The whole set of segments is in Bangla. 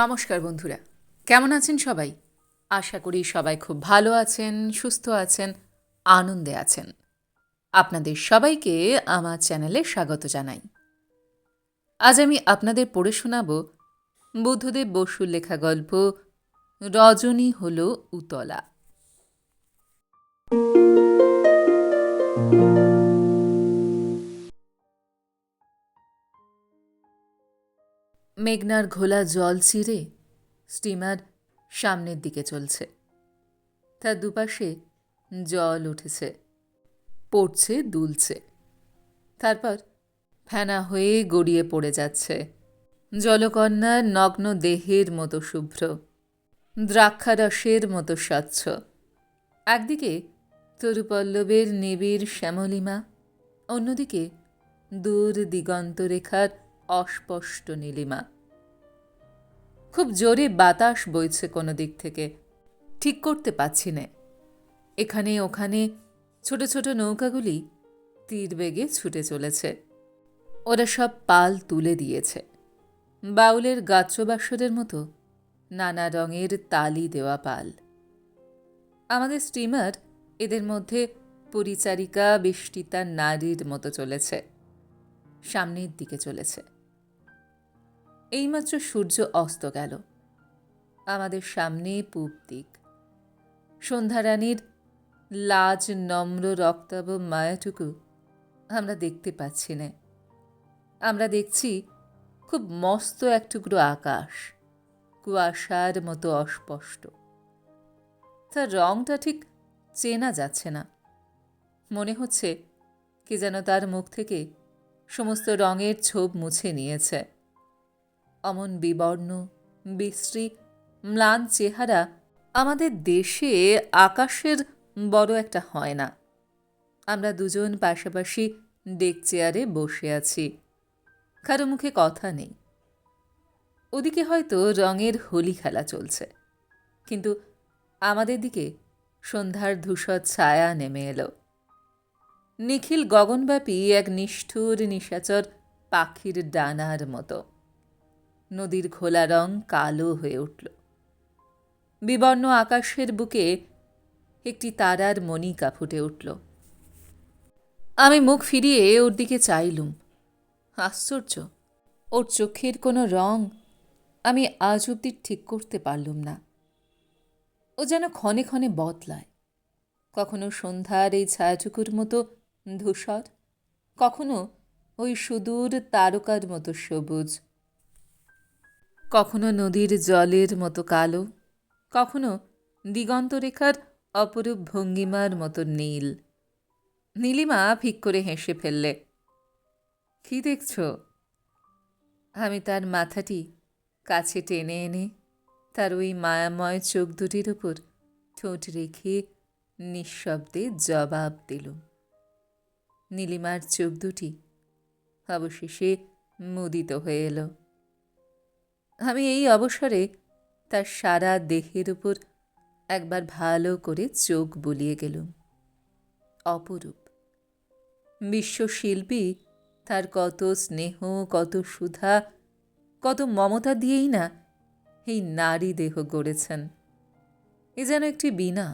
নমস্কার বন্ধুরা, কেমন আছেন সবাই? আশা করি সবাই খুব ভালো আছেন, সুস্থ আছেন, আনন্দে আছেন। আপনাদের সবাইকে আমার চ্যানেলে স্বাগত জানাই। আজ আমি আপনাদের পড়ে শোনাব বুদ্ধদেব বসুর লেখা গল্প রজনী হল উতলা। মেঘনার ঘোলা জল চিরে স্টিমার সামনের দিকে চলছে। তার দুপাশে জল উঠেছে, পড়ছে, দুলছে। তারপর ফেনা হয়ে গড়িয়ে পড়ে যাচ্ছে। জলকন্যার নগ্ন দেহের মতো শুভ্র, দ্রাক্ষারসের মতো স্বচ্ছ। একদিকে তরুপল্লবের নিবিড় শ্যামলিমা, অন্যদিকে দূর দিগন্তরেখার অস্পষ্ট নীলিমা। খুব জোরে বাতাস বইছে কোনো দিক থেকে, ঠিক করতে পারছি না। এখানে ওখানে ছোট ছোট নৌকাগুলি তীর বেগে ছুটে চলেছে। ওরা সব পাল তুলে দিয়েছে। বাউলের গাত্রবাসরের মতো নানা রঙের তালি দেওয়া পাল। আমাদের স্টিমার এদের মধ্যে পরিচারিকা বেষ্টিতা নারীর মতো চলেছে, সামনের দিকে চলেছে। এইমাত্র সূর্য অস্ত গেল। আমাদের সামনে পূব দিক। সন্ধ্যারানীর লাজ নম্র রক্তাভ মায়াটুকু আমরা দেখতে পাচ্ছি না। আমরা দেখছি খুব মস্ত এক টুকরো আকাশ, কুয়াশার মতো অস্পষ্ট। তার রংটা ঠিক চেনা যাচ্ছে না। মনে হচ্ছে কি যেন তার মুখ থেকে সমস্ত রঙের ছোপ মুছে নিয়েছে। অমন বিবর্ণ, বিশ্রী, ম্লান চেহারা আমাদের দেশে আকাশের বড় একটা হয় না। আমরা দুজন পাশাপাশি ডেক চেয়ারে বসে আছি, কারো মুখে কথা নেই। ওদিকে হয়তো রঙের হোলি খেলা চলছে, কিন্তু আমাদের দিকে সন্ধ্যার ধূসর ছায়া নেমে এলো। নিখিল গগনব্যাপী এক নিষ্ঠুর নিশাচর পাখির ডানার মতো। নদীর ঘোলা রং কালো হয়ে উঠল। বিবর্ণ আকাশের বুকে একটি তারার মণিকা ফুটে উঠল। আমি মুখ ফিরিয়ে ওর দিকে চাইলুম। আশ্চর্য, ওর চোখের কোনো রং আমি আজ অবধি ঠিক করতে পারলুম না। ও যেন ক্ষণে ক্ষণে বদলায়। কখনো সন্ধ্যার এই ছায়াটুকুর মতো ধূসর, কখনো ওই সুদূর তারকার মতো সবুজ, কখনো নদীর জলের মতো কালো, কখনো দিগন্তরেখার অপরূপ ভঙ্গিমার মতো নীল। নীলিমা ফিক করে হেসে ফেললে। কি দেখছ? আমি তার মাথাটি কাছে টেনে এনে তার ওই মায়াময় চোখ দুটির উপর ঠোঁট রেখে নিঃশব্দে জবাব দিলুম। নীলিমার চোখ দুটি অবশেষে মুদিত হয়ে এলো। আমি এই অবসরে তার সারা দেহের উপর একবার ভালো করে চোখ বুলিয়ে গেলুম। অপরূপ বিশ্বশিল্পী তার কত স্নেহ, কত সুধা, কত মমতা দিয়েই না এই নারী দেহ গড়েছেন। এ যেন একটি বীণা,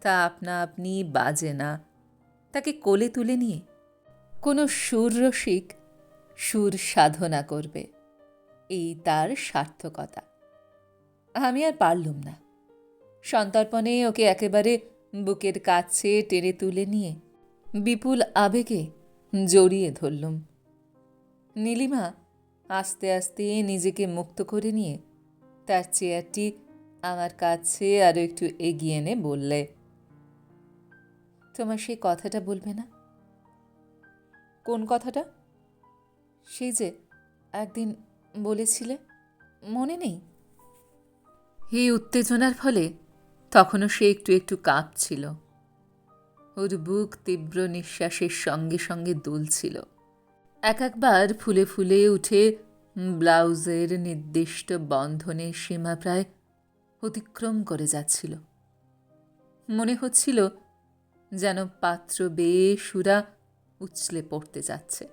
তা আপনা আপনি বাজে না। তাকে কোলে তুলে নিয়ে কোনো সুররসিক সুর সাধনা করবে, এই তার সার্থকতা। আমি আর পারলুম না। সন্তর্পণে ওকে একেবারে বুকের কাছে টেনে তুলে নিয়ে বিপুল আবেগে জড়িয়ে ধরলুম। নীলিমা আস্তে আস্তে নিজেকে মুক্ত করে নিয়ে তার চেয়ারটি আমার কাছে আরও একটু এগিয়ে এনে বললে, তোমার সেই কথাটা বলবে না? কোন কথাটা? সেই যে একদিন বলেছিলে, মনে নেই? এই উত্তেজনার ফলে তখনও সে একটু একটু কাঁপছিল। ওর বুক তীব্র নিঃশ্বাসের সঙ্গে সঙ্গে দুলছিল। এক একবার ফুলে ফুলে উঠে ব্লাউজের নির্দিষ্ট বন্ধনের সীমা প্রায় অতিক্রম করে যাচ্ছিল। মনে হচ্ছিল যেন পাত্র বেয়ে সুরা উছলে পড়তে যাচ্ছে।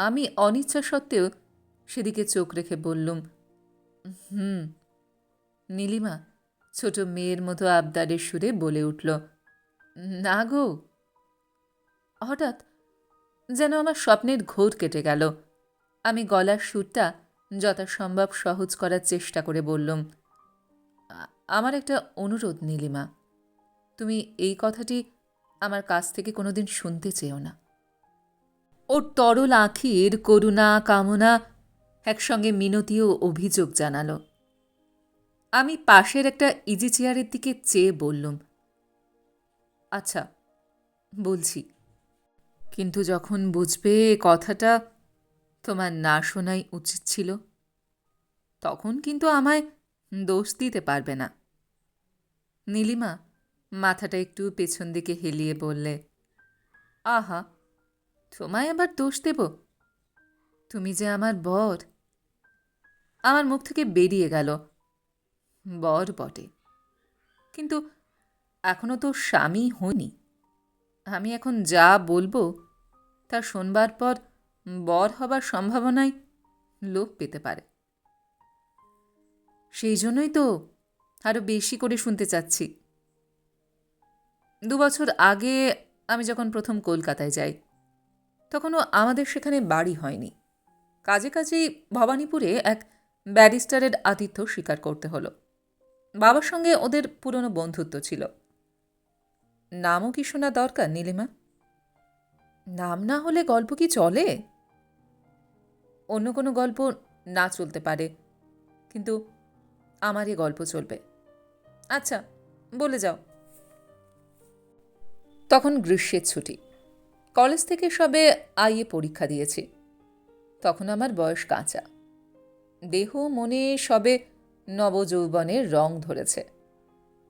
আমি অনিচ্ছা সত্ত্বেও সেদিকে চোখ রেখে বললুম, হুম। নীলিমা ছোট মেয়ের মতো আবদারের সুরে বলে উঠল, না গো। হঠাৎ যেন আমার স্বপ্নের ঘোর কেটে গেল। আমি গলার সুরটা যথাসম্ভব সহজ করার চেষ্টা করে বললুম, আমার একটা অনুরোধ নীলিমা, তুমি এই কথাটি আমার কাছ থেকে কোনোদিন শুনতে চেও না। ওর তরল আঁখির করুণা কামনা একসঙ্গে মিনতি ও অভিযোগ জানালো। আমি পাশের একটা ইজি চেয়ারের দিকে চেয়ে বললুম, আচ্ছা বলছি, কিন্তু যখন বুঝবে কথাটা তোমার না শোনাই উচিত ছিল, তখন কিন্তু আমায় দোষ দিতে পারবে না। নীলিমা মাথাটা একটু পেছন দিকে হেলিয়ে বললে, আহা, তোমায় আবার দোষ দেব? তুমি যে আমার বর। আমার মুখ থেকে বেরিয়ে গেল, বর বটে, কিন্তু এখনো তো স্বামী হইনি। আমি এখন যা বলবো তা শোনবার পর বর হবার সম্ভাবনাই লোপ পেতে পারে। সেই জন্যই তো আরও বেশি করে শুনতে চাচ্ছি। 2 বছর আগে আমি যখন প্রথম কলকাতায় যাই, তখনও আমাদের সেখানে বাড়ি হয়নি। কাজে কাজেই ভবানীপুরে এক ব্যারিস্টারের আতিথ্য স্বীকার করতে হলো। বাবার সঙ্গে ওদের পুরনো বন্ধুত্ব ছিল। নামও কি শোনা দরকার নীলিমা? নাম না হলে গল্প কি চলে? অন্য কোনো গল্প না চলতে পারে, কিন্তু আমার এ গল্প চলবে। আচ্ছা, বলে যাও। তখন গ্রীষ্মের ছুটি। কলেজ থেকে সবে আইএ পরীক্ষা দিয়েছি। তখন আমার বয়স কাঁচা। দেহ মনে সবে নবযৌবনের রং ধরেছে।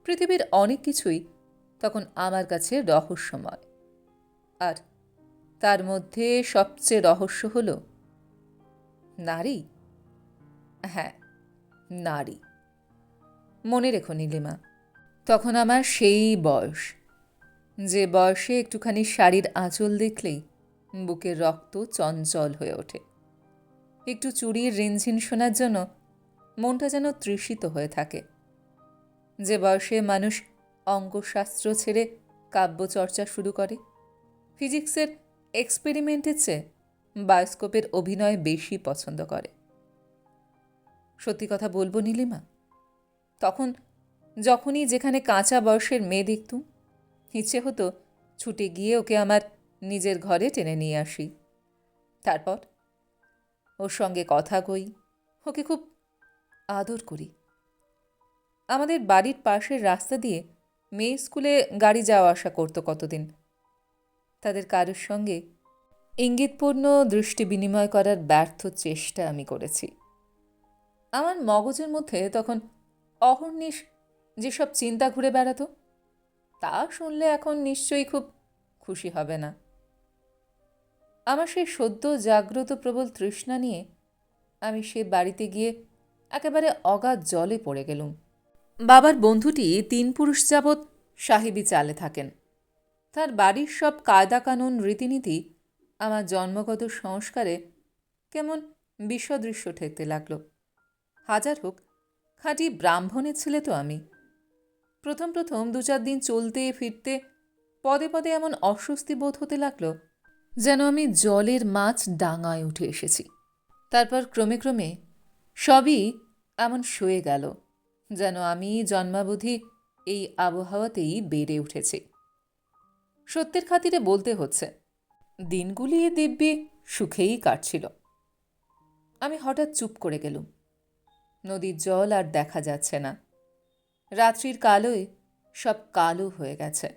পৃথিবীর অনেক কিছুই তখন আমার কাছে রহস্যময়। আর তার মধ্যে সবচেয়ে রহস্য হল নারী। হ্যাঁ, নারী। মনে রেখো নীলিমা, তখন আমার সেই বয়স, যে বয়সে একটুখানি শাড়ির আঁচল দেখলেই বুকের রক্ত চঞ্চল হয়ে ওঠে। একটু চুড়ির রিনঝিন শোনার জন্য মনটা যেন তৃষিত হয়ে থাকে। যে বয়সে মানুষ অঙ্কশাস্ত্র ছেড়ে কাব্যচর্চা শুরু করে, ফিজিক্সের এক্সপেরিমেন্টের চেয়ে বায়োস্কোপের অভিনয় বেশি পছন্দ করে। সত্যি কথা বলবো নীলিমা, তখন যখনই যেখানে কাঁচা বয়সের মেয়ে দেখতুম, ইচ্ছে হতো ছুটে গিয়ে ওকে আমার নিজের ঘরে টেনে নিয়ে আসি। তারপর ওর সঙ্গে কথা কই, ওকে খুব আদর করি। আমাদের বাড়ির পাশের রাস্তা দিয়ে মেয়ে স্কুলে গাড়ি যাওয়া আসা করতো কতদিন। তাদের কারোর সঙ্গে ইঙ্গিতপূর্ণ দৃষ্টি বিনিময় করার ব্যর্থ চেষ্টা আমি করেছি। আমার মগজের মধ্যে তখন অহর্নিশ যেসব চিন্তা ঘুরে বেড়াতো, তা শুনলে এখন নিশ্চয়ই খুব খুশি হবে না। আমার সেই সদ্য জাগ্রত প্রবল তৃষ্ণা নিয়ে আমি সে বাড়িতে গিয়ে একেবারে অগাধ জলে পড়ে গেলুম। বাবার বন্ধুটি 3 পুরুষ যাবৎ সাহেবী চালে থাকেন। তার বাড়ির সব কায়দা কানুন রীতিনীতি আমার জন্মগত সংস্কারে কেমন বিসদৃশ্য ঠেকতে লাগল। হাজার হোক, খাঁটি ব্রাহ্মণের ছেলে তো আমি। প্রথম 2-4 দিন চলতে ফিরতে পদে পদে এমন অস্বস্তি বোধ হতে লাগল, যেন আমি জলের মাছ ডাঙায় উঠে এসেছি। তারপর ক্রমে ক্রমে সবই এমন সয়ে গেল, যেন আমি জন্মাবধি এই আবহাওয়াতেই বেড়ে উঠেছি। সত্যের খাতিরে বলতে হচ্ছে, দিনগুলি দিব্যি সুখেই কাটছিল। আমি হঠাৎ চুপ করে গেলুম। নদীর জল আর দেখা যাচ্ছে না। রাত্রির কালোয় সব কালো হয়ে গেছে।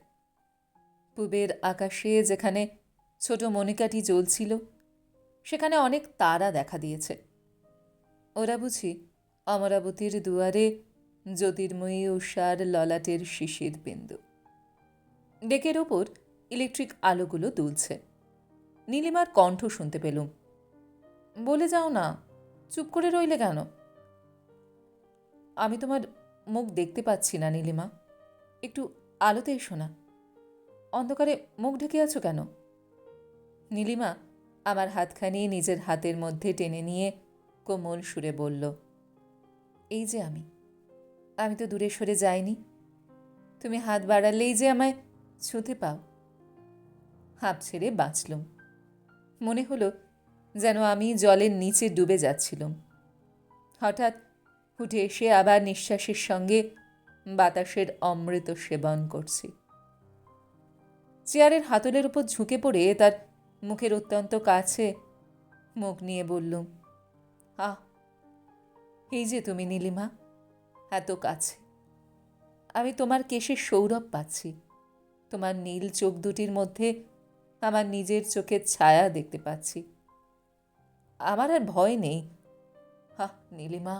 পূবের আকাশে যেখানে ছোট মণিকাটি জ্বলছিল, সেখানে অনেক তারা দেখা দিয়েছে। ওরা বুঝি অমরাবতীর দুয়ারে জ্যোতির্ময়ী উষার ললাটের শিশির বিন্দু। ডেকের ওপর ইলেকট্রিক আলোগুলো দুলছে। নীলিমার কণ্ঠ শুনতে পেলুম, বলে যাও না, চুপ করে রইলে কেন? আমি তোমার মুখ দেখতে পাচ্ছি না নীলিমা, একটু আলোতে এসো না। অন্ধকারে মুখ ঢেকে আছো কেন? নীলিমা আমার হাতখানি নিজের হাতের মধ্যে টেনে নিয়ে কোমল সুরে বলল, এই যে আমি তো দূরে সরে যাইনি। তুমি হাত বাড়ালেই যে আমায় ছুঁতে পাও। হাঁপ ছেড়ে বাঁচলুম। মনে হলো যেন আমি জলের নিচে ডুবে যাচ্ছিলুম। হঠাৎ উঠে এসে আবার নিঃশ্বাসের সঙ্গে বাতাসের অমৃত সেবন করছি। চেয়ারের হাতলের উপর ঝুঁকে পড়ে তার মুখের অত্যন্ত কাছে মুখ নিয়ে বললুম, আহ, এই যে তুমি নীলিমা, এত কাছে। আমি তোমার কেশের সৌরভ পাচ্ছি। তোমার নীল চোখ দুটির মধ্যে আমার নিজের চোখের ছায়া দেখতে পাচ্ছি। আমার আর ভয় নেই। আহ নীলিমা,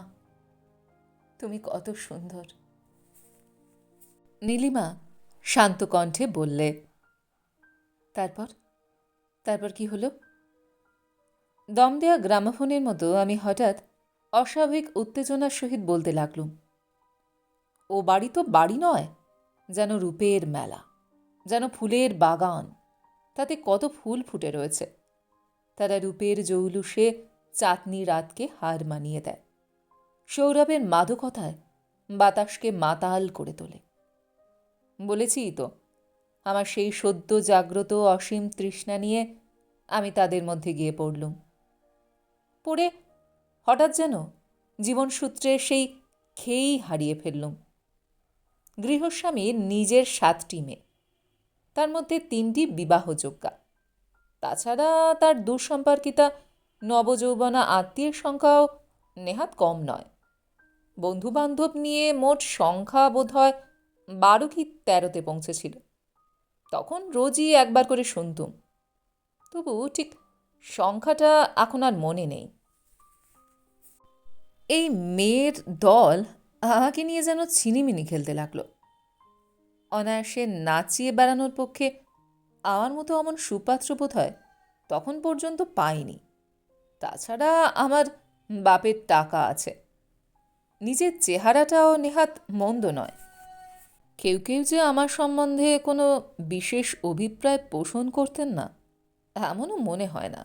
তুমি কত সুন্দর। নীলিমা শান্ত কণ্ঠে বললে, তারপর তারপর কি হলো? দম দেয়া গ্রামোফোনের মতো আমি হঠাৎ অস্বাভাবিক উত্তেজনার সহিত বলতে লাগলুম, ও বাড়ি তো বাড়ি নয়, যেন রূপের মেলা, যেন ফুলের বাগান। তাতে কত ফুল ফুটে রয়েছে। তারা রূপের জৌলুসে চাঁদনি রাতকে হার মানিয়ে দেয়। সৌরভের মাদকতায় বাতাসকে মাতাল করে তোলে। বলেছিই তো, আমার সেই সদ্য জাগ্রত অসীম তৃষ্ণা নিয়ে আমি তাদের মধ্যে গিয়ে পড়লুম। পড়ে হঠাৎ যেন জীবনসূত্রের সেই খেয়েই হারিয়ে ফেললুম। গৃহস্বামীর নিজের 7টি মেয়ে, তার মধ্যে 3টি বিবাহযোগ্যা। তাছাড়া তার দূরসম্পর্কিতা নবযৌবনা আত্মীয়ের সংখ্যাও নেহাত কম নয়। বন্ধুবান্ধব নিয়ে মোট সংখ্যা বোধ হয় 12 কি 13তে পৌঁছেছিল। তখন রোজই একবার করে শুনতুম, তবু ঠিক সংখ্যাটা এখন আর মনে নেই। এই মেয়ের দল আমাকে নিয়ে যেন ছিনিমিনি খেলতে লাগলো। অনায়াসে নাচিয়ে বেড়ানোর পক্ষে আমার মতো অমন সুপাত্র বোধ হয় তখন পর্যন্ত পাইনি। তাছাড়া আমার বাপের টাকা আছে, নিজের চেহারাটাও নেহাত মন্দ নয়। কেউ কেউ যে আমার সম্বন্ধে কোনো বিশেষ অভিপ্রায় পোষণ করতেন না, এমনও মনে হয় না।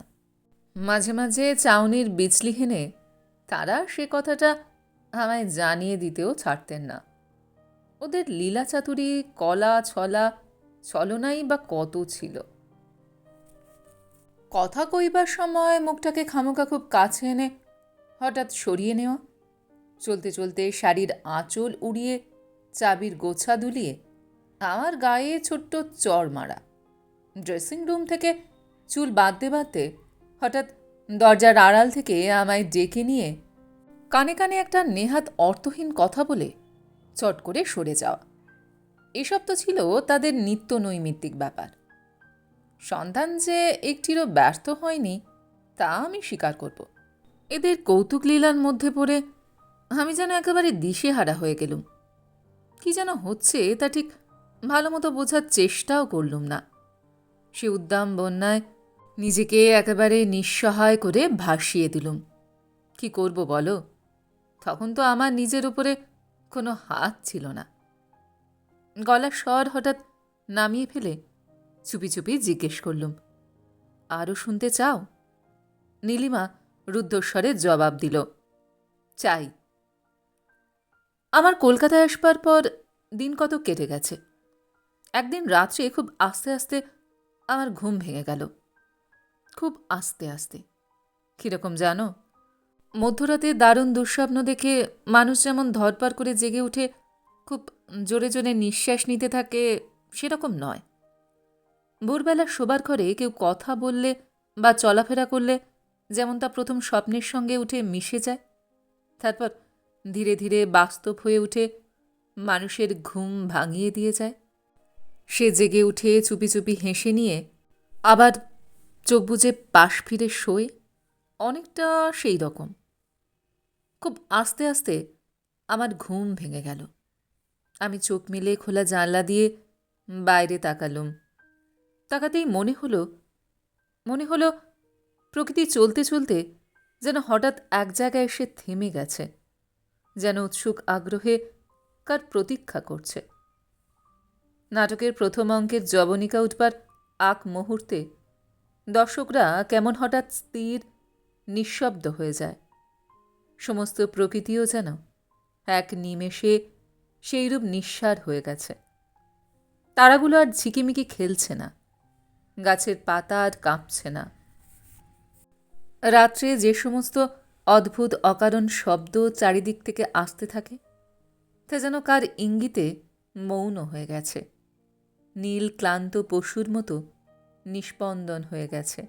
মাঝে মাঝে চাউনির বিচলি হেনে তারা সে কথাটা আমায় জানিয়ে দিতেও ছাড়তেন না। ওদের লীলা চাতুরী, কলা ছলা ছলনাই বা কত ছিল। কথা কইবার সময় মুখটাকে খামোকা খুব কাছে এনে হঠাৎ সরিয়ে নেওয়া, চলতে চলতে শাড়ির আঁচল উড়িয়ে চাবির গোছা দুলিয়ে আমার গায়ে ছোট্ট চড় মারা, ড্রেসিং রুম থেকে চুল বাঁধতে বাঁধতে হঠাৎ দরজার আড়াল থেকে আমায় ডেকে নিয়ে কানে কানে একটা নেহাত অর্থহীন কথা বলে চট করে সরে যাওয়া। এসব তো ছিল তাদের নিত্য নৈমিত্তিক ব্যাপার। সন্ধান যে একটিরও ব্যর্থ হয়নি তা আমি স্বীকার করব। এদের কৌতুক লীলার মধ্যে পড়ে আমি যেন একেবারে দিশেহারা হয়ে গেলুম। কি যেন হচ্ছে তা ঠিক ভালো মতো বোঝার চেষ্টাও করলুম না। সে উদ্দাম বন্যায় নিজেকে একেবারে নিঃসহায় করে ভাসিয়ে দিলুম। কি করব বলো? তখন তো আমার নিজের উপরে কোনো হাত ছিল না। গলার স্বর হঠাৎ নামিয়ে ফেলে চুপি চুপি জিজ্ঞেস করলুম, আরও শুনতে চাও? নীলিমা রুদ্ধস্বরে জবাব দিল, চাই। আমার কলকাতায় আসবার পর দিন কত কেটে গেছে। একদিন রাত্রে খুব আস্তে আস্তে আমার ঘুম ভেঙে গেল। খুব আস্তে আস্তে। কীরকম জানো? মধ্যরাতে দারুণ দুঃস্বপ্ন দেখে মানুষ যেমন ধরপার করে জেগে উঠে খুব জোরে জোরে নিঃশ্বাস নিতে থাকে, সেরকম নয়। ভোরবেলা শোবার ঘরে কেউ কথা বললে বা চলাফেরা করলে যেমন তা প্রথম স্বপ্নের সঙ্গে উঠে মিশে যায়, তারপর ধীরে ধীরে বাস্তব হয়ে উঠে মানুষের ঘুম ভাঙিয়ে দিয়ে যায়। সে জেগে উঠে চুপি চুপি হেসে নিয়ে আবার চোখ বুজে পাশ ফিরে শোয়, অনেকটা সেই রকম। খুব আস্তে আস্তে আমার ঘুম ভেঙে গেল। আমি চোখ মেলে খোলা জানলা দিয়ে বাইরে তাকালুম। তাকাতেই মনে হলো প্রকৃতি চলতে চলতে যেন হঠাৎ এক জায়গায় এসে থেমে গেছে, যেন উৎসুক আগ্রহে কার প্রতীক্ষা করছে। নাটকের প্রথম অঙ্কের যবনিকা উঠবার আগ মুহূর্তে দর্শকরা কেমন হঠাৎ স্থির নিঃশব্দ হয়ে যায়। সমস্ত প্রকৃতিও যেন এক নিমেষে সেইরূপ নিঃসার হয়ে গেছে। তারাগুলো আর ঝিকিমিকি খেলছে না, গাছের পাতা আর কাঁপছে না। রাত্রে যে সমস্ত অদ্ভুত অকারণ শব্দ চারিদিক থেকে আসতে থাকে তা যেন কার ইঙ্গিতে মৌন হয়ে গেছে, নীল ক্লান্ত পশুর মতো নিস্পন্দন হয়ে গেছে।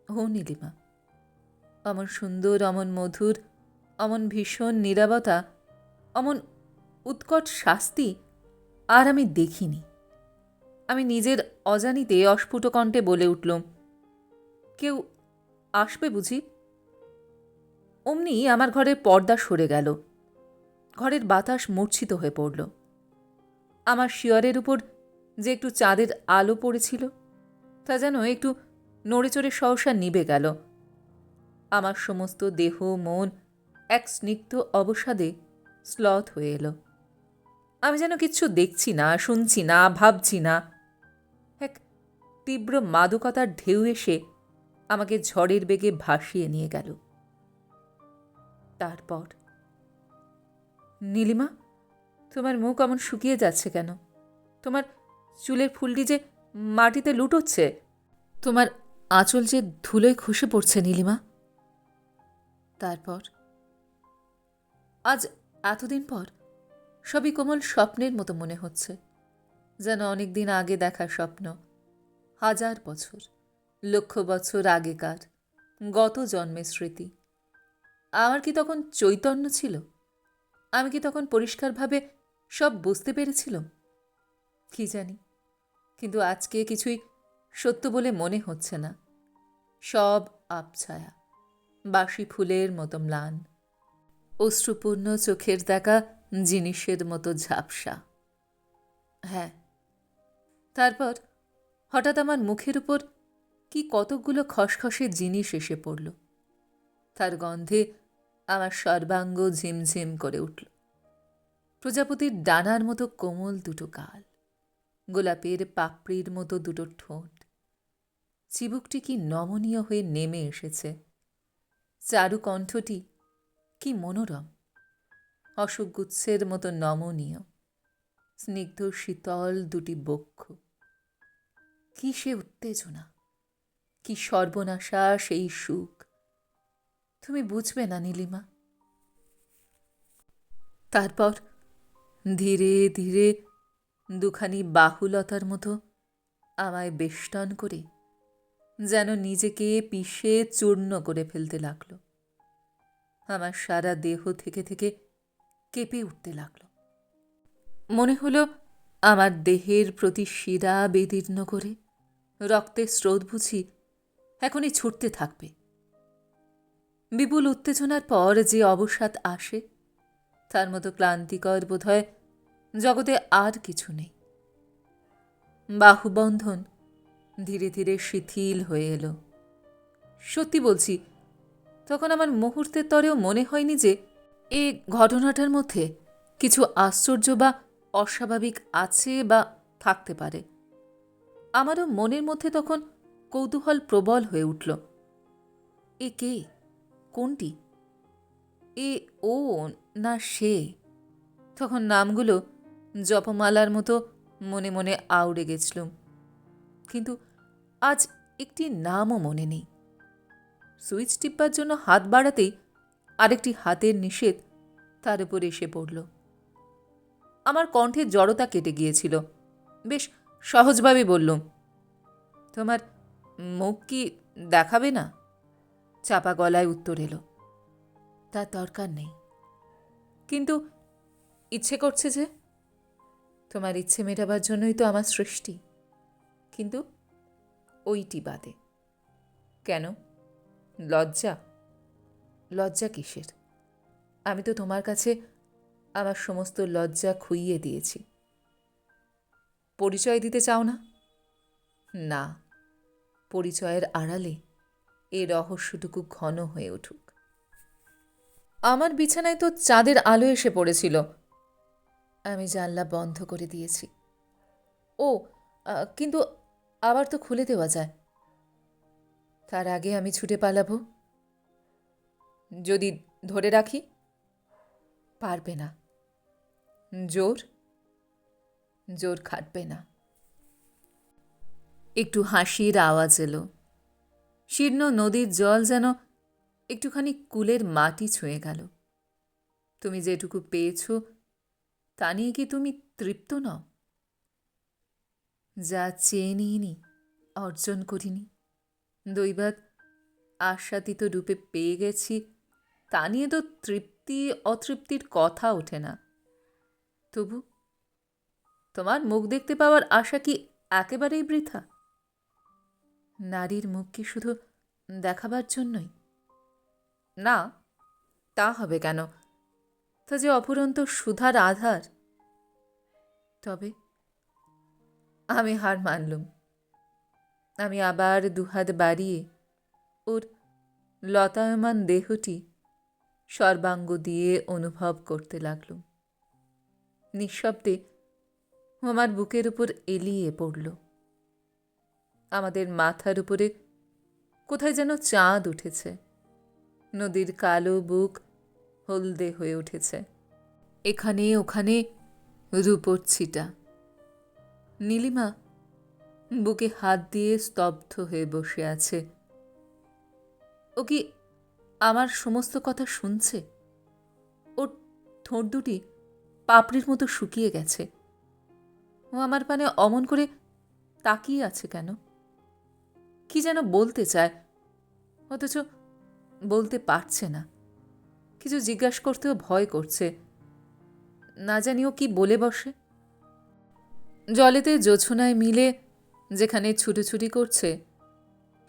ও নীলিমা, অমন সুন্দর, অমন মধুর, অমন ভীষণ নীরবতা, অমন উৎকট শাস্তি আর আমি দেখিনি। আমি নিজের অজানিতে অস্ফুট কণ্ঠে বলে উঠলুম, কেউ আসবে বুঝি? অমনি আমার ঘরের পর্দা সরে গেল। ঘরের বাতাস মূর্ছিত হয়ে পড়ল। আমার শিয়রের উপর যে একটু চাঁদের আলো পড়েছিল তা যেন একটু নড়েচড়ে সহসা নিভে গেল। আমার সমস্ত দেহ মন এক স্নিগ্ধ অবসাদে শ্লথ হয়ে এলো। আমি যেন কিচ্ছু দেখছি না, শুনছি না, ভাবছি না। এক তীব্র মাদকতার ঢেউ এসে আমাকে ঝড়ের বেগে ভাসিয়ে নিয়ে গেল। তারপর, নীলিমা, তোমার মুখ অমন শুকিয়ে যাচ্ছে কেন? তোমার চুলের ফুলটি যে মাটিতে লুটোচ্ছে, তোমার আঁচল যে ধুলোয় খসে পড়ছে নীলিমা। তারপর, আজ এতদিন পর সবই কোমল স্বপ্নের মতো মনে হচ্ছে, যেন অনেক দিন আগে দেখা স্বপ্ন, 1000 বছর, লক্ষ বছর আগেকার গত জন্মের স্মৃতি। আমার কি তখন চৈতন্য ছিল? আমি কি তখন পরিষ্কারভাবে সব বুঝতে পেরেছিলাম? কি জানি, কিন্তু আজকে কিছুই সত্য বলে মনে হচ্ছে না। সব আবছায়া, বাসি ফুলের মতো ম্লান, অশ্রুপূর্ণ চোখের দেখা জিনিসের মতো ঝাপসা। হ্যাঁ, তারপর হঠাৎ আমার মুখের উপর কি কতকগুলো খসখসে জিনিস এসে পড়ল। তার গন্ধে আমার সর্বাঙ্গ ঝিমঝিম করে উঠল। প্রজাপতির ডানার মতো কোমল দুটো গাল, গোলাপের পাপড়ির মতো দুটো ঠোঁট, চিবুকটি কি নমনীয় হয়ে নেমে এসেছে। চারু কণ্ঠটি কি মনোরম, অশোকগুচ্ছের মতো নমনীয়, স্নিগ্ধ শীতল দুটি বক্ষ। কি সে উত্তেজনা, কি সর্বনাশা সেই সুখ! তুমি বুঝবে না নীলিমা। তারপর ধীরে ধীরে দুখানি বাহুলতার মতো আমায় বেষ্টন করে যেন নিজেকে পিষে চূর্ণ করে ফেলতে লাগল। আমার সারা দেহ থেকে থেকে কেঁপে উঠতে লাগল। মনে হলো আমার দেহের প্রতি শিরা বিদীর্ণ করে রক্তের স্রোত বুঝি এখনই ছুটতে থাকবে। বিপুল উত্তেজনার পর যে অবসাদ আসে তার মতো ক্লান্তিকর বোধহয় জগতে আর কিছু নেই। বাহুবন্ধন ধীরে ধীরে শিথিল হয়ে এলো। সত্যি বলছি, তখন আমার মুহূর্তের তরেও মনে হয়নি যে এই ঘটনাটার মধ্যে কিছু আশ্চর্য বা অস্বাভাবিক আছে বা থাকতে পারে। আমারও মনের মধ্যে তখন কৌতূহল প্রবল হয়ে উঠল। এ কে? কোনটি? এ ও না সে? তখন নামগুলো জপমালার মতো মনে মনে আউড়ে গেছলুম, কিন্তু আজ একটি নামও মনে নেই। সুইচ টিপবার জন্য হাত বাড়াতেই আরেকটি হাতের নিষেধ তার উপর এসে পড়ল। আমার কণ্ঠে জড়তা কেটে গিয়েছিল। বেশ সহজভাবে বললুম, তোমার মুখ কি দেখাবে না? চাপা গলায় উত্তর এলো, তার দরকার নেই, কিন্তু ইচ্ছে করছে যে। তোমার ইচ্ছে মেটাবার জন্যই তো আমার সৃষ্টি, কিন্তু ওইটি বাদে। কেন? লজ্জা? লজ্জা কিসের? আমি তো তোমার কাছে আমার সমস্ত লজ্জা খুইয়ে দিয়েছি। পরিচয় দিতে চাও না? না, পরিচয়ের আড়ালে এ রহস্যটুকু ঘন হয়ে উঠুক। আমার বিছানায় তো চাঁদের আলো এসে পড়েছিল। আমি জানলা বন্ধ করে দিয়েছি। ও, কিন্তু আবার তো খুলে দেওয়া যায়। তার আগে আমি ছুটে পালাবো। যদি ধরে রাখি? পারবে না। জোর জোর খাটবে না। একটু হাসির আওয়াজ এলো। শীর্ণ নদীর জল যেন একটুখানি কুলের মাটি ছুঁয়ে গেল। তুমি যেটুকু পেয়েছ তা নিয়ে কি তুমি তৃপ্ত নও? যা চেয়ে নিইনি, অর্জন করিনি, দৈবাৎ আস্বাদিত রূপে পেয়ে গেছি, তা নিয়ে তো তৃপ্তি অতৃপ্তির কথা ওঠে না। তবু তোমার মুখ দেখতে পাওয়ার আশা কি একেবারেই বৃথা? নারীর মুখ কি শুধু দেখাবার জন্যই? না, তা হবে কেন? তা যে অফুরন্ত সুধার আধার। তবে আমি হার মানলুম। আমি আবার দুহাত বাড়িয়ে ওর লতায়মান দেহটি সর্বাঙ্গ দিয়ে অনুভব করতে লাগলুম। নিঃশব্দে আমার বুকের উপর এলিয়ে পড়ল। আমাদের মাথার উপরে কোথায় যেন চাঁদ উঠেছে। নদীর কালো বুক হলদে হয়ে উঠেছে। এখানে ওখানে রূপোর ছিটা। নীলিমা বুকে হাত দিয়ে স্তব্ধ হয়ে বসে আছে। ও কি আমার সমস্ত কথা শুনছে? ওর ঠোঁট দুটি পাপড়ির মতো শুকিয়ে গেছে। ও আমার পানে অমন করে তাকিয়ে আছে কেন? কি যেন বলতে চায়, অথচ বলতে পারছে না। কিছু জিজ্ঞাসা করতেও ভয় করছে। না জানি ও কি বলে বসে। জলেতে জোছনায় মিলে যেখানে ছুটোছুটি করছে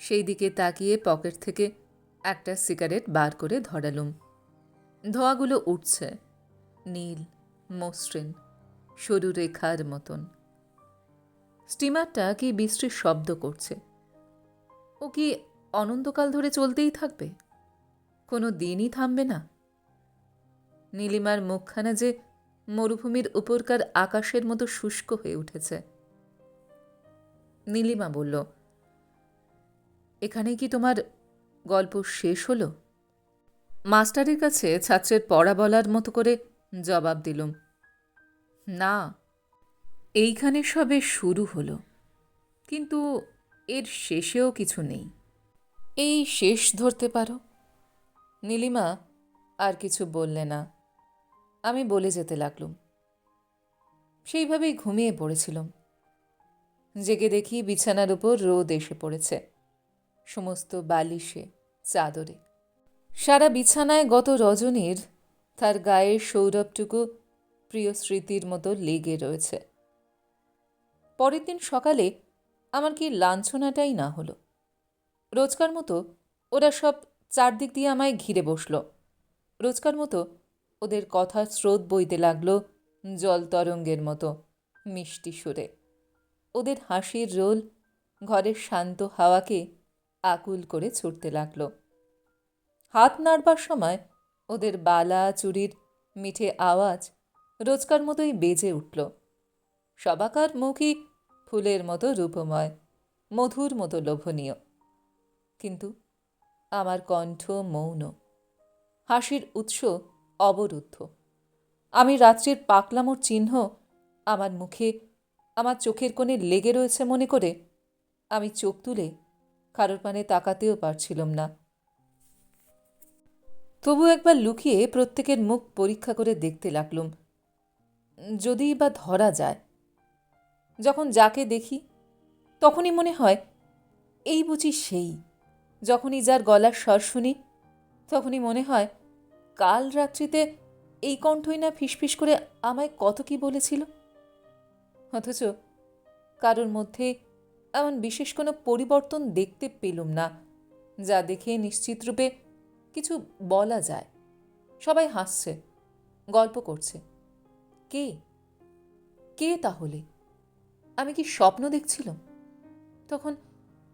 সেই দিকে তাকিয়ে পকেট থেকে একটা সিগারেট বার করে ধরালুম। ধোঁয়াগুলো উঠছে, নীল, মসৃণ, সরু রেখার মতন। স্টিমারটা কি বৃষ্টির শব্দ করছে। ও কি অনন্তকাল ধরে চলতেই থাকবে? কোনো দিনই থামবে না? নীলিমার মুখখানা যে মরুভূমির উপরকার আকাশের মতো শুষ্ক হয়ে উঠেছে। নীলিমা বলল, এখানেই কি তোমার গল্প শেষ হলো? মাস্টারের কাছে ছাত্রের পড়া বলার মতো করে জবাব দিলুম, না, এইখানে সবে শুরু হলো, কিন্তু এর শেষেও কিছু নেই। এই শেষ ধরতে পারো। নীলিমা আর কিছু বললে না। আমি বলে যেতে লাগলুম। সেইভাবেই ঘুমিয়ে পড়েছিলাম। জেগে দেখি বিছানার উপর রোদ এসে পড়েছে, সমস্ত বালিশে, চাদরে। সারা বিছানায় গত রজনীর তার গায়ের সৌরভটুকু প্রিয় স্মৃতির মতো লেগে রয়েছে। পরের দিন সকালে আমার কি লাঞ্ছনাটাই না হলো। রোজকার মতো ওরা সব চারদিক দিয়ে আমায় ঘিরে বসল। রোজকার মতো ওদের কথার স্রোত বইতে লাগল জল তরঙ্গের মতো মিষ্টি সুরে। ওদের হাসির রোল ঘরের শান্ত হাওয়াকে আকুল করে ছুটতে লাগল। হাত নাড়বার সময় ওদের বালা চুরির মিঠে আওয়াজ রোজকার মতোই বেজে উঠল। সবাকার মুখই ফুলের মতো রূপময়, মধুর মতো লোভনীয়। কিন্তু আমার কণ্ঠ মৌন, হাসির উৎস অবরুদ্ধ। আমি রাত্রির পাকলামোর চিহ্ন আমার মুখে, আমার চোখের কোণে লেগে রয়েছে মনে করে আমি চোখ তুলে কারোর পানে তাকাতেও পারছিলাম না। তবু একবার লুকিয়ে প্রত্যেকের মুখ পরীক্ষা করে দেখতে লাগলুম, যদি বা ধরা যায়। যখন যাকে দেখি তখনই মনে হয় এই বুঝি সেই। যখনই যার গলার স্বর শুনি তখনই মনে হয় কাল রাত্রিতে এই কণ্ঠই না ফিসফিস করে আমায় কত কি বলেছিল। অথচ কারোর মধ্যে এমন বিশেষ কোনো পরিবর্তন দেখতে পেলুম না যা দেখে নিশ্চিতরূপে কিছু বলা যায়। সবাই হাসছে, গল্প করছে। কে কে তাহলে? আমি কি স্বপ্ন দেখছিলাম? তখন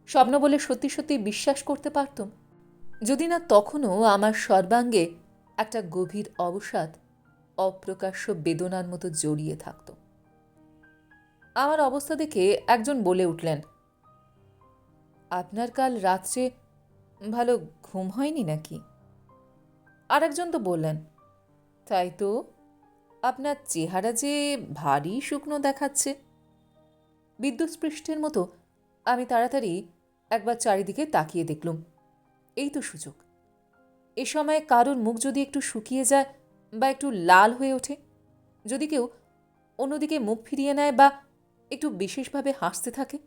স্বপ্ন বলে সত্যি সত্যি বিশ্বাস করতে পারতুম, যদি না তখনও আমার সর্বাঙ্গে একটা গভীর অবসাদ অপ্রকাশ্য বেদনার মতো জড়িয়ে থাকত। আমার অবস্থা দেখে একজন বলে উঠলেন, আপনার কাল রাত্রে ভালো ঘুম হয়নি নাকি? আর একজন তো বললেন, তাই তো, আপনার চেহারা যে ভারী শুকনো দেখাচ্ছে। বিদ্যুৎস্পৃষ্টের মতো আমি তাড়াতাড়ি একবার চারিদিকে তাকিয়ে দেখলুম। এই তো সুযোগ। এ সময় কারোর মুখ যদি একটু শুকিয়ে যায় বা একটু লাল হয়ে ওঠে, যদি কেউ অন্যদিকে মুখ ফিরিয়ে নেয় বা একটু বিশেষভাবে হাসতে থাকে,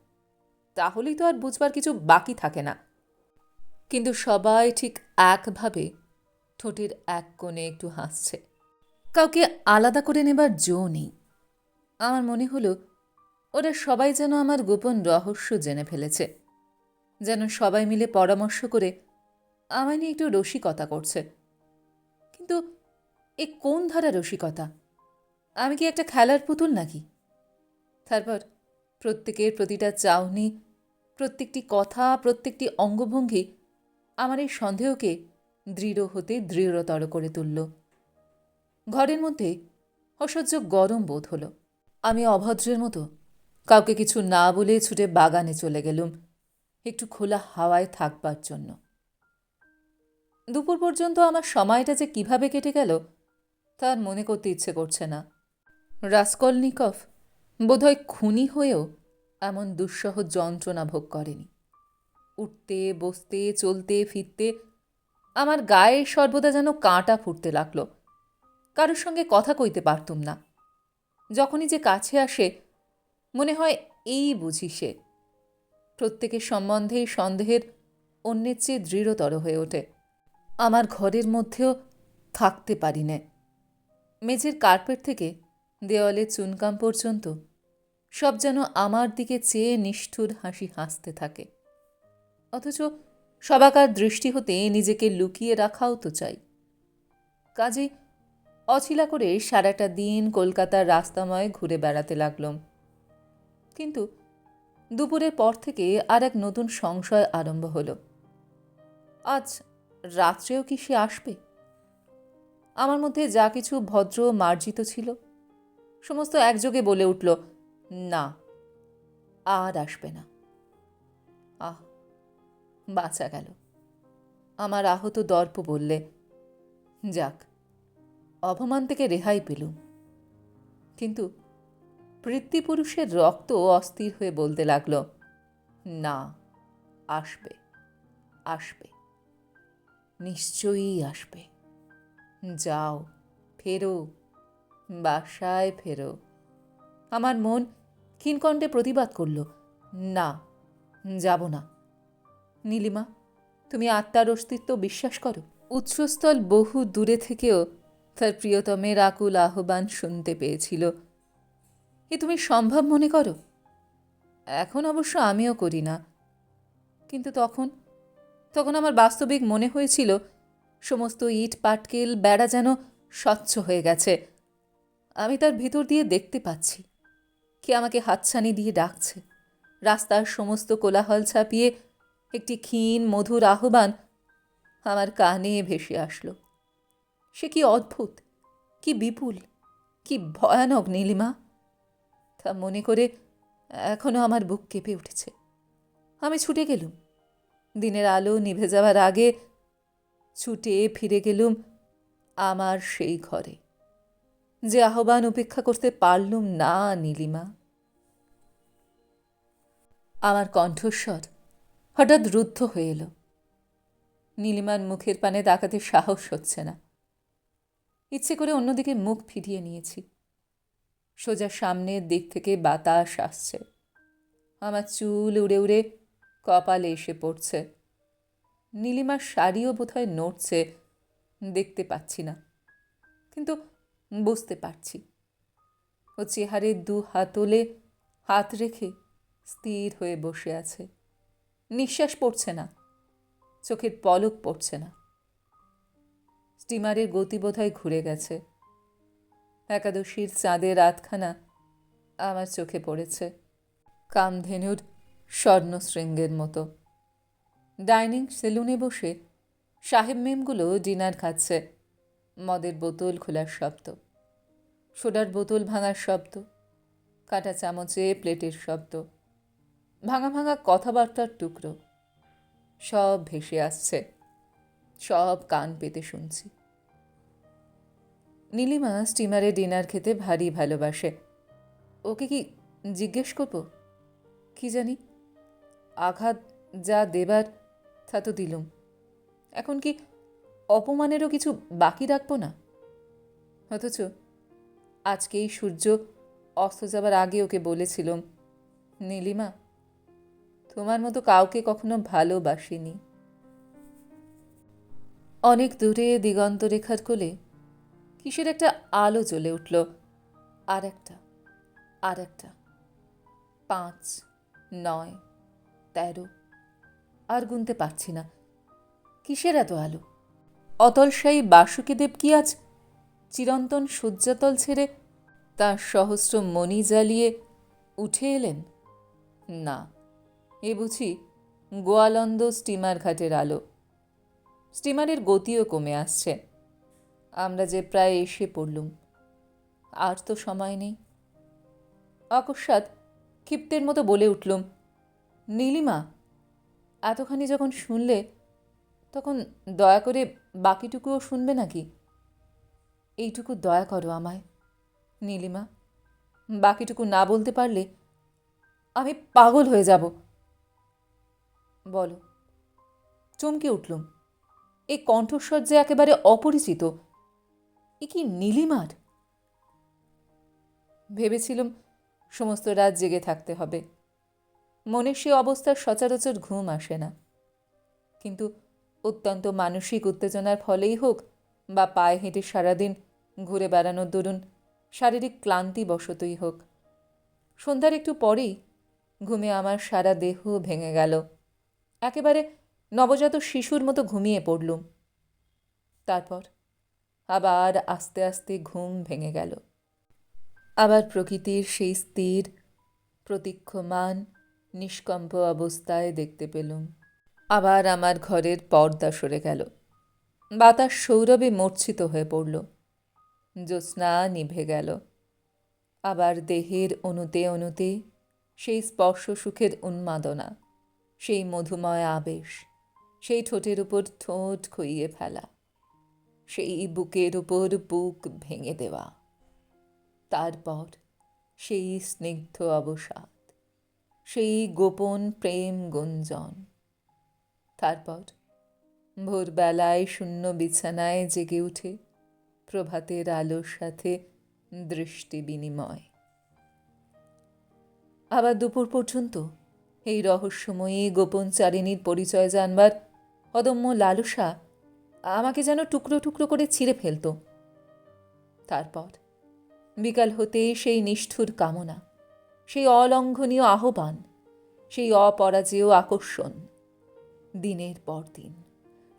তাহলেই তো আর বুঝবার কিছু বাকি থাকে না। কিন্তু সবাই ঠিক একভাবে ঠোঁটের এক কোণে একটু হাসছে। কাউকে আলাদা করে নেবার জো নেই। আমার মনে হলো ওরা সবাই যেন আমার গোপন রহস্য জেনে ফেলেছে, যেন সবাই মিলে পরামর্শ করে আমায় নিয়ে একটু রসিকতা করছে। কিন্তু এ কোন ধারা রসিকতা? আমি কি একটা খেলার পুতুল নাকি? তারপর প্রত্যেকের প্রতিটা চাউনি, প্রত্যেকটি কথা, প্রত্যেকটি অঙ্গভঙ্গি আমার এই সন্দেহকে দৃঢ় হতে দৃঢ়তর করে তুলল। ঘরের মধ্যে অসহ্য গরম বোধ হল। আমি অভদ্রের মতো কাউকে কিছু না বলে ছুটে বাগানে চলে গেলুম একটু খোলা হাওয়ায় থাকবার জন্য। দুপুর পর্যন্ত আমার সময়টা যে কিভাবে কেটে গেল তার মনে করতে ইচ্ছে করছে না। রাস্কলনিকভ বোধহয় খুনি হয়েও এমন দুঃসহ যন্ত্রণা ভোগ করেনি। উঠতে বসতে চলতে ফিরতে আমার গায়ে সর্বদা যেন কাঁটা ফুটতে লাগল। কারোর সঙ্গে কথা কইতে পারতুম না। যখনই যে কাছে আসে মনে হয় এই বুঝি সে। প্রত্যেকের সম্বন্ধেই সন্দেহের অন্যের চেয়ে দৃঢ়তর হয়ে ওঠে। আমার ঘরের মধ্যেও থাকতে পারি নে। মেঝের কার্পেট থেকে দেওয়ালে চুনকাম পর্যন্ত সব যেন আমার দিকে চেয়ে নিষ্ঠুর হাসি হাসতে থাকে। অথচ সবাকার দৃষ্টি হতে নিজেকে লুকিয়ে রাখাও তো চাই। কাজেই অছিলা করে সারাটা দিন কলকাতার রাস্তাময় ঘুরে বেড়াতে লাগলাম। কিন্তু দুপুরের পর থেকে আর এক নতুন সংশয় আরম্ভ হলো। আজ রাত্রেও কি সে আসবে? আমার মধ্যে যা কিছু ভদ্র মার্জিত ছিল সমস্ত একযোগে বলে উঠল, না, আর আসবে না। আহ, বাঁচা গেল। আমার আহত দর্প বললে, যাক, অপমান থেকে রেহাই পেলুম। কিন্তু পিতৃপুরুষের রক্ত অস্থির হয়ে বলতে লাগল, না, আসবে, আসবে, নিশ্চয়ই আসবে। যাও, ফেরো, বাসায় ফেরো। আমার মন ক্ষীণকণ্ঠে প্রতিবাদ করল, না, যাব না। নীলিমা, তুমি আত্মার অস্তিত্ব বিশ্বাস করো? উৎসস্থল বহু দূরে থেকেও তার প্রিয়তমের আকুল আহ্বান শুনতে পেয়েছিল। এ তুমি সম্ভব মনে করো? এখন অবশ্য আমিও করি না। কিন্তু তখন আমার বাস্তবিক মনে হয়েছিল সমস্ত ইট পাটকেল বেড়া যেন স্বচ্ছ হয়ে গেছে। আমি তার ভিতর দিয়ে দেখতে পাচ্ছি কে আমাকে হাতছানি দিয়ে ডাকছে। রাস্তার সমস্ত কোলাহল ছাপিয়ে একটি ক্ষীণ মধুর আহ্বান আমার কানে ভেসে আসলো। সে কি অদ্ভুত, কি বিপুল, কি ভয়ানক নীলিমা! তা মনে করে এখনো আমার বুক কেঁপে উঠেছে। আমি ছুটে গেলুম। দিনের আলো নিভে যাওয়ার আগে ছুটে ফিরে গেলুম আমার সেই ঘরে, যে আহ্বান উপেক্ষা করতে পারলুম না নীলিমা। আমার কণ্ঠস্বর হঠাৎ রুদ্ধ হয়ে এলো। নীলিমার মুখের পানে তাকাতে সাহস হচ্ছে না। ইচ্ছে করে অন্যদিকে মুখ ফিরিয়ে নিয়েছি। সোজা সামনের দিক থেকে বাতাস আসছে। আমার চুল উড়ে উড়ে কপালে এসে পড়ছে। নীলিমার শাড়িও বোধহয় নড়ছে, দেখতে পাচ্ছি না, কিন্তু বুঝতে পারছি। ও চেহারে দু হাতলে হাত রেখে স্থির হয়ে বসে আছে। নিঃশ্বাস পড়ছে না, চোখের পলক পড়ছে না। স্টিমারের গতি বোধহয় ঘুরে গেছে। একাদশীর চাঁদের রাতখানা আমার চোখে পড়েছে, কামধেনুর স্বর্ণশৃঙ্গের মতো। ডাইনিং সেলুনে বসে সাহেব মেমগুলো ডিনার খাচ্ছে। মদের বোতল খোলার শব্দ, সোডার বোতল ভাঙার শব্দ, কাঁটা চামচে প্লেটের শব্দ, ভাঙা ভাঙা কথাবার্তার টুকরো সব ভেসে আসছে। সব কান পেতে শুনছি। নীলিমা স্টিমারে ডিনার খেতে ভারী ভালোবাসে। ওকে কি জিজ্ঞেস করব? কি জানি, আঘাত যা দেবার তা তো দিলুম, এখন কি অপমানেরও কিছু বাকি রাখবো না? অথচ আজকেই সূর্য অস্ত যাবার আগে ওকে বলেছিলাম, নীলিমা, তোমার মতো কাউকে কখনো ভালোবাসিনি। অনেক দূরে দিগন্তরেখার কোলে কিসের একটা আলো জ্বলে উঠল। আর একটা, আর একটা, 5, 9, 13, আর গুনতে পারছি না। কিসের এত আলো? অতলসায়ী বাসুকীদেব কি আজ চিরন্তন শয্যাতল ছেড়ে তাঁর সহস্র মণি জ্বালিয়ে উঠে এলেন? না, এ বুঝি গোয়ালন্দ স্টিমার ঘাটের আলো। স্টিমারের গতিও কমে আসছে। আমরা যে প্রায় এসে পড়লুম। আর তো সময় নেই। অকস্মাৎ ক্ষিপ্তের মতো বলে উঠলুম, নীলিমা, এতখানি যখন শুনলে তখন দয়া করে বাকিটুকুও শুনবে নাকি? এইটুকু দয়া করো আমায় নীলিমা। বাকিটুকু না বলতে পারলে আমি পাগল হয়ে যাব। বলো। চমকে উঠলুম। এই কণ্ঠস্বর যে একেবারে অপরিচিত। এ কি নীলিমার? ভেবেছিলুম সমস্ত রাত জেগে থাকতে হবে। মনের সে অবস্থার সচরাচর ঘুম আসে না। কিন্তু অত্যন্ত মানসিক উত্তেজনার ফলেই হোক বা পায়ে হেঁটে সারাদিন ঘুরে বেড়ানোর দরুন শারীরিক ক্লান্তি বশতই হোক, সন্ধ্যার একটু পরেই ঘুমে আমার সারা দেহ ভেঙে গেল। একেবারে নবজাত শিশুর মতো ঘুমিয়ে পড়লুম। তারপর আবার আস্তে আস্তে ঘুম ভেঙে গেল। আবার প্রকৃতির সেই স্থির প্রতীক্ষমান নিষ্কম্প অবস্থায় দেখতে পেলুম। আবার আমার ঘরের পর্দা সরে গেল। বাতাস সৌরভে মূর্ছিত হয়ে পড়ল। জ্যোৎস্না নিভে গেল। আবার দেহের অণুতে অণুতে সেই স্পর্শ সুখের উন্মাদনা, সেই মধুময় আবেশ, সেই ঠোঁটের উপর ঠোঁট খইয়ে ফেলা, সেই বুকের উপর বুক ভেঙে দেওয়া, তারপর সেই স্নিগ্ধ অবসাদ, সেই গোপন প্রেম গুঞ্জন, তারপর ভোরবেলায় শূন্য বিছানায় জেগে উঠে প্রভাতের আলোর সাথে দৃষ্টি বিনিময়। আবার দুপুর পর্যন্ত এই রহস্যময়ী গোপন চারিণীর পরিচয় জানবার অদম্য লালসা আমাকে যেন টুকরো টুকরো করে ছিঁড়ে ফেলত। তারপর বিকাল হতে সেই নিষ্ঠুর কামনা, সেই অলঙ্ঘনীয় আহ্বান, সেই অপরাজেয় আকর্ষণ দিনের পর দিন,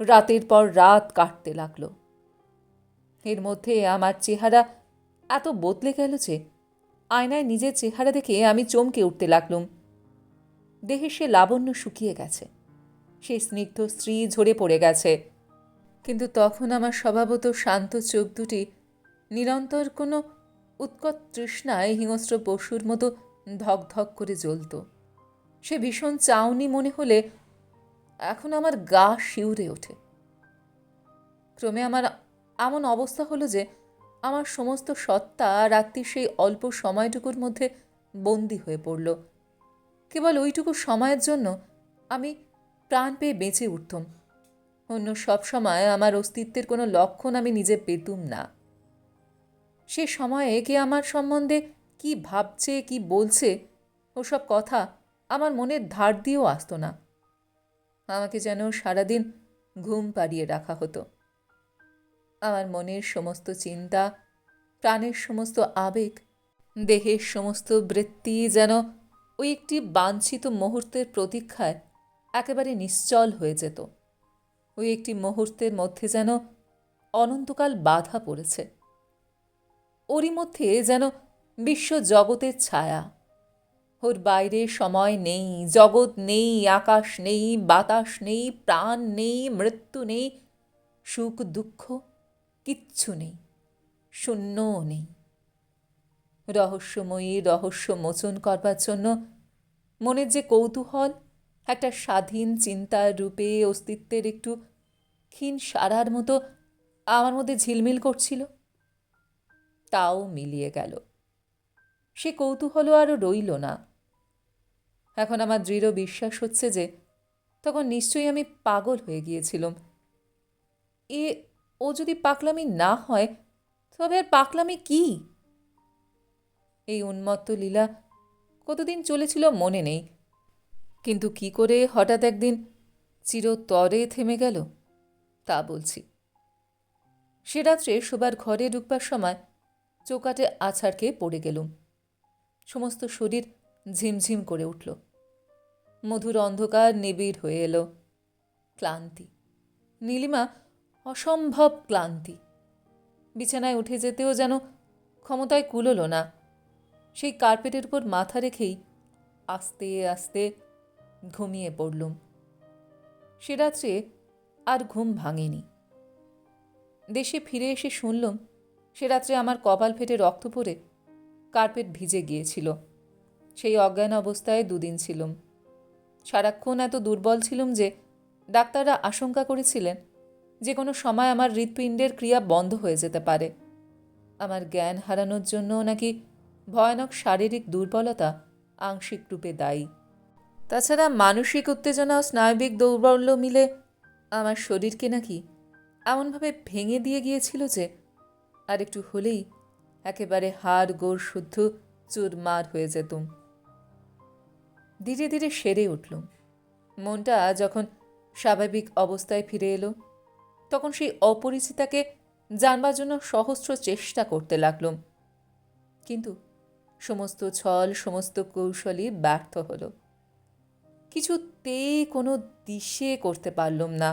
রাতের পর রাত কাটতে লাগল। এর মধ্যে আমার চেহারা এত বদলে গেল যে আয়নায় নিজের চেহারা দেখে আমি চমকে উঠতে লাগলুম। দেহে সে লাবণ্য শুকিয়ে গেছে, সেই স্নিগ্ধ স্ত্রী ঝরে পড়ে গেছে। কিন্তু তখন আমার স্বভাবত শান্ত চোখ দুটি নিরন্তর কোনো উৎকট তৃষ্ণায় হিংস্র পশুর মতো ধক ধক করে জ্বলত। সে ভীষণ চাউনি মনে হলে এখন আমার গা শিউরে ওঠে। ক্রমে আমার এমন অবস্থা হলো যে আমার সমস্ত সত্তা রাত্রির সেই অল্প সময়টুকুর মধ্যে বন্দী হয়ে পড়ল। কেবল ওইটুকু সময়ের জন্য আমি প্রাণ পেয়ে বেঁচে উঠতুম। অন্য সব সময় আমার অস্তিত্বের কোনো লক্ষণ আমি নিজে পেতুম না। সে সময়ে কে আমার সম্বন্ধে কি ভাবছে, কি বলছে, ওসব কথা আমার মনের ধার দিয়েও আসতো না। আমাকে যেন সারাদিন ঘুম পাড়িয়ে রাখা হতো। আমার মনের সমস্ত চিন্তা, প্রাণের সমস্ত আবেগ, দেহের সমস্ত বৃত্তি যেন ওই একটি বাঞ্ছিত মুহূর্তের প্রতীক্ষায় একেবারে নিশ্চল হয়ে যেত। ওই একটি মুহূর্তের মধ্যে যেন অনন্তকাল বাধা পড়েছে। ওরই মধ্যে যেন বিশ্ব জগতের ছায়া। ওর বাইরে সময় নেই, জগৎ নেই, আকাশ নেই, বাতাস নেই, প্রাণ নেই, মৃত্যু নেই, সুখ দুঃখ কিচ্ছু নেই, শূন্যও নেই। রহস্যময়ী রহস্য মোচন করবার জন্য মনের যে কৌতূহল একটা স্বাধীন চিন্তার রূপে অস্তিত্বের একটু ক্ষীণ সারার মতো আমার মধ্যে ঝিলমিল করছিল, তাও মিলিয়ে গেল। সে কৌতূহলও আরও রইল না। এখন আমার দৃঢ় বিশ্বাস হচ্ছে যে তখন নিশ্চয়ই আমি পাগল হয়ে গিয়েছিলাম। ও যদি পাগলামি না হয় তবে আর পাগলামি কি? এই উন্মত্ত লীলা কতদিন চলেছিল মনে নেই, কিন্তু কি করে হঠাৎ একদিন চিরতরে থেমে গেল তা বলছি। সে রাত্রে শোবার ঘরে ঢুকবার সময় চৌকাঠে আছাড় খেয়ে পড়ে গেলুম। সমস্ত শরীর ঝিমঝিম করে উঠল। মধুর অন্ধকার নিবিড় হয়ে এলো। ক্লান্তি, নীলিমা অসম্ভব ক্লান্তি। বিছানায় উঠে যেতেও যেন ক্ষমতায় কুলোল না। সেই কার্পেটের উপর মাথা রেখেই আস্তে আস্তে ঘুমিয়ে পড়লুম। সে রাত্রে আর ঘুম ভাঙেনি। দেশে ফিরে এসে শুনলুম সে রাত্রে আমার কপাল ফেটে রক্ত পড়ে কার্পেট ভিজে গিয়েছিল। সেই অজ্ঞান অবস্থায় 2 দিন ছিলুম। সারাক্ষণ এত দুর্বল ছিলুম যে ডাক্তাররা আশঙ্কা করেছিলেন যে কোনো সময় আমার হৃৎপিণ্ডের ক্রিয়া বন্ধ হয়ে যেতে পারে। আমার জ্ঞান হারানোর জন্য নাকি ভয়ানক শারীরিক দুর্বলতা আংশিক রূপে দায়ী। তাছাড়া মানসিক উত্তেজনা ও স্নায়বিক দৌর্বল্য মিলে আমার শরীরকে নাকি এমনভাবে ভেঙে দিয়ে গিয়েছিল যে আর একটু হলেই একেবারে হাড় গোড় শুদ্ধ চুরমার হয়ে যেতুম। ধীরে ধীরে সেরে উঠলুম। মনটা যখন স্বাভাবিক অবস্থায় ফিরে এলো তখন সেই অপরিচিতাকে জানবার জন্য সহস্র চেষ্টা করতে লাগলুম, কিন্তু সমস্ত ছল সমস্ত কৌশলই ব্যর্থ হল। কিছুতেই কোনো দিশে করতে পারলুম না,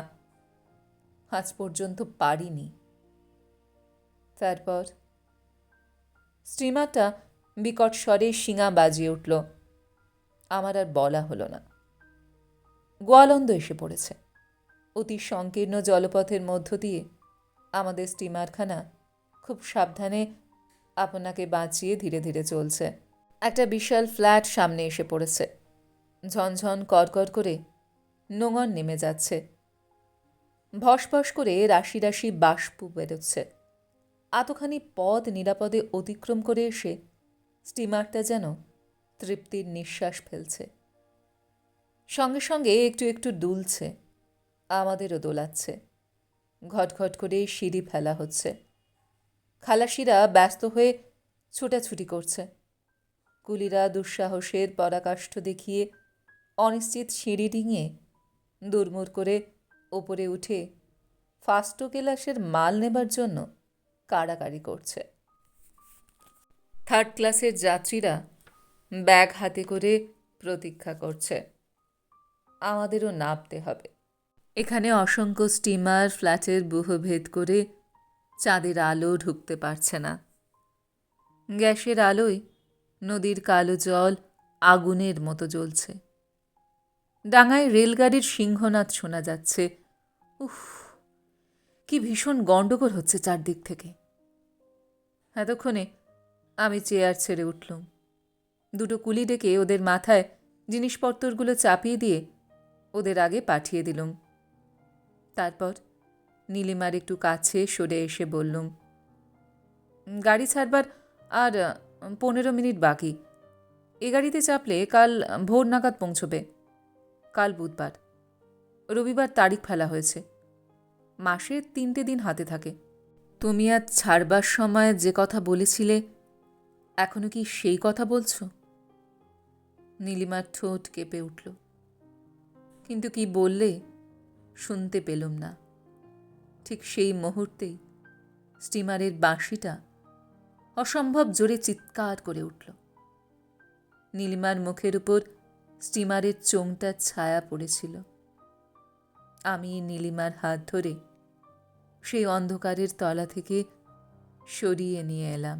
আজ পর্যন্ত পারিনি। তারপর স্টিমারটা বিকট স্বরে শিঙা বাজিয়ে উঠল। আমার আর বলা হলো না। গোয়ালন্দ এসে পড়েছে। অতি সংকীর্ণ জলপথের মধ্য দিয়ে আমাদের স্টিমারখানা খুব সাবধানে আপনাকে বাঁচিয়ে ধীরে ধীরে চলছে। একটা বিশাল ফ্ল্যাট সামনে এসে পড়েছে। ঝনঝন করকর করে নোঙর নেমে যাচ্ছে। ভসভস করে রাশি রাশি বাষ্প বেরোচ্ছে। এতখানি পথ নিরাপদে অতিক্রম করে এসে স্টিমারটা যেন তৃপ্তির নিঃশ্বাস ফেলছে। সঙ্গে সঙ্গে একটু একটু দুলছে, আমাদেরও দোলাচ্ছে। ঘটঘট করে সিঁড়ি ফেলা হচ্ছে। খালাসিরা ব্যস্ত হয়ে ছোটাছুটি করছে। কুলিরা দুঃসাহসের পরাকাষ্ঠ দেখিয়ে অনিশ্চিত সিঁড়ি ডিঙিয়ে দুর্মুর করে ওপরে উঠে ফার্স্ট ক্লাসের মাল নেবার জন্য কাড়াকাড়ি করছে। 3rd ক্লাসের যাত্রীরা ব্যাগ হাতে করে প্রতীক্ষা করছে। আমাদেরও নামতে হবে। এখানে অসংখ্য স্টিমার ফ্ল্যাটের বুহভেদ করে চাঁদের আলো ঢুকতে পারছে না। গ্যাসের আলোয় নদীর কালো জল আগুনের মতো জ্বলছে। ডাঙায় রেলগাড়ির সিংহনাদ শোনা যাচ্ছে। উফ, কি ভীষণ গণ্ডগোল হচ্ছে চারদিক থেকে। এতক্ষণে আমি চেয়ার ছেড়ে উঠলুম। 2 কুলি ডেকে ওদের মাথায় জিনিসপত্রগুলো চাপিয়ে দিয়ে ওদের আগে পাঠিয়ে দিলুম। তারপর নীলিমার একটু কাছে সরে এসে বললুম, গাড়ি ছাড়বার আর 15 মিনিট বাকি। এ গাড়িতে চাপলে কাল ভোর নাগাদ পৌঁছবে। কাল বুধবার, রবিবার তারিখ ফেলা হয়েছে। মাসে 3টে দিন হাতে থাকে। তুমি আজ ছাড়বার সময় যে কথা বলেছিলে এখনো কি সেই কথা বলছো? নীলিমার ঠোঁট কেঁপে উঠল, কিন্তু কি বললে শুনতে পেলুম না। ঠিক সেই মুহূর্তেই স্টিমারের বাঁশিটা অসম্ভব জোরে চিৎকার করে উঠল। নীলিমার মুখের উপর স্টিমারের চোঙটার ছায়া পড়েছিল। আমি নীলিমার হাত ধরে সেই অন্ধকারের তলা থেকে সরিয়ে নিয়ে এলাম।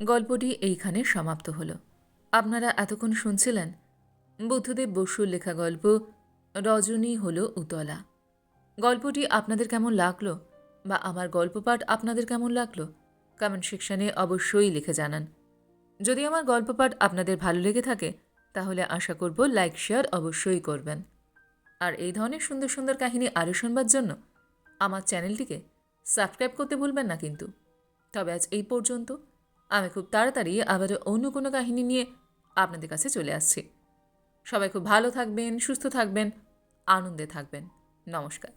গল্পটি এইখানে সমাপ্ত হলো। আপনারা এতক্ষণ শুনছিলেন বুদ্ধদেব বসুর লেখা গল্প রজনী হলো উতলা। গল্পটি আপনাদের কেমন লাগলো বা আমার গল্প পাঠ আপনাদের কেমন লাগলো কমেন্ট সেকশনে অবশ্যই লিখে জানান। যদি আমার গল্প পাঠ আপনাদের ভালো লেগে থাকে তাহলে আশা করব লাইক শেয়ার অবশ্যই করবেন। আর এই ধরনের সুন্দর সুন্দর কাহিনী আরও শুনবার জন্য আমার চ্যানেলটিকে সাবস্ক্রাইব করতে ভুলবেন না কিন্তু। তবে আজ এই পর্যন্ত। আমি খুব তাড়াতাড়ি আবারও অন্য কোনো কাহিনী নিয়ে আপনাদের কাছে চলে আসছি। সবাই খুব ভালো থাকবেন, সুস্থ থাকবেন, আনন্দে থাকবেন। নমস্কার।